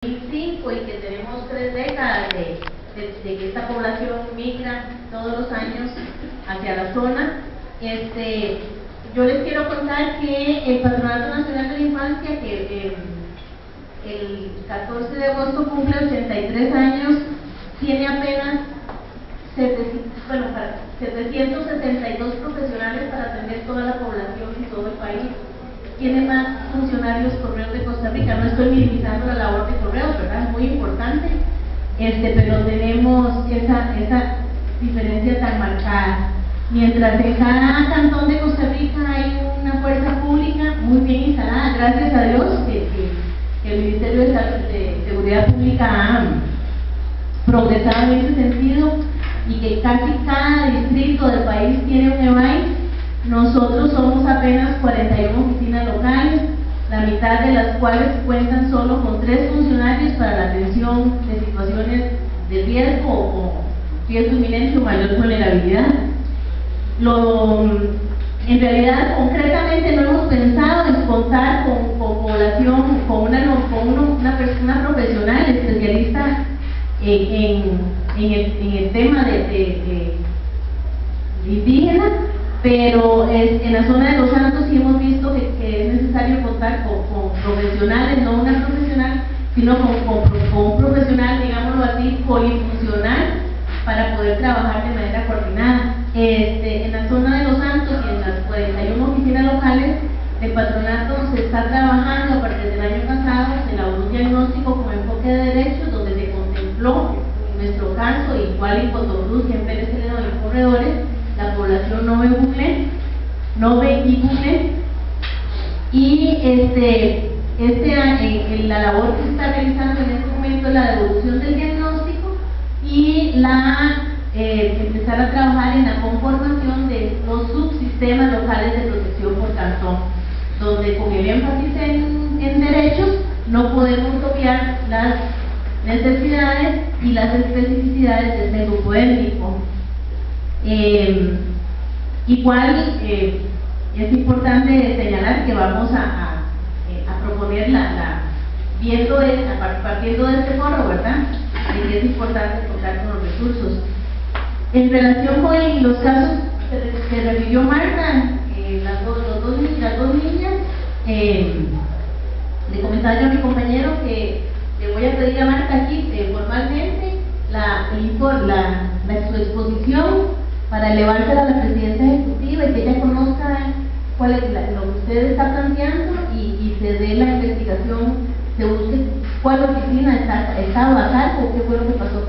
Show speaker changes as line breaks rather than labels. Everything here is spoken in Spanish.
2005 y que tenemos 3 décadas de que esta población migra todos los años hacia la zona. Yo les quiero contar que el Patronato Nacional de la Infancia, que el 14 de agosto cumple 83 años, tiene apenas 762 profesionales para atender toda la población y todo el país. Tiene más funcionarios Correos de Costa Rica. No estoy minimizando la labor de Correos, ¿verdad? Es muy importante, pero tenemos esa diferencia tan marcada. Mientras en cada cantón de Costa Rica hay una fuerza pública muy bien instalada, gracias a Dios que el Ministerio de Seguridad Pública ha progresado en ese sentido y que casi cada distrito del país tiene un EBAI. Nosotros somos apenas 41 oficinas locales, la mitad de las cuales cuentan solo con 3 funcionarios para la atención de situaciones de riesgo o riesgo inminente o mayor vulnerabilidad. En realidad, concretamente, no hemos pensado en contar con población, con una persona profesional especialista en el tema de indígena, pero en la zona de Los Santos sí hemos visto que es necesario contar con profesionales, no una profesional, sino con un profesional, digámoslo así, polifuncional, para poder trabajar de manera coordinada. En la zona de Los Santos y en las 41 oficinas locales, el patronato se está trabajando a partir del año pasado, se elaboró un diagnóstico con enfoque de derechos, donde se contempló, en nuestro caso, igual en Cotobruz y en Pérez Celedón y en Corredores, la población Nove y Bucle, y la labor que se está realizando en este momento es la devolución del diagnóstico y empezar a trabajar en la conformación de los subsistemas locales de protección por cantón, donde con el énfasis en derechos no podemos obviar las necesidades y las especificidades de este grupo étnico. Igual es importante señalar que vamos a proponer partiendo de este foro, ¿verdad?, de que es importante contar con los recursos. En relación con los casos que refirió Marta, las dos niñas, le comentaba yo a mi compañero que le voy a pedir a Marta aquí formalmente su exposición para elevársela a la presidenta ejecutiva y que ella conozca cuál es lo que usted está planteando y se dé la investigación, se busque cuál oficina estaba a cargo, qué fue lo que pasó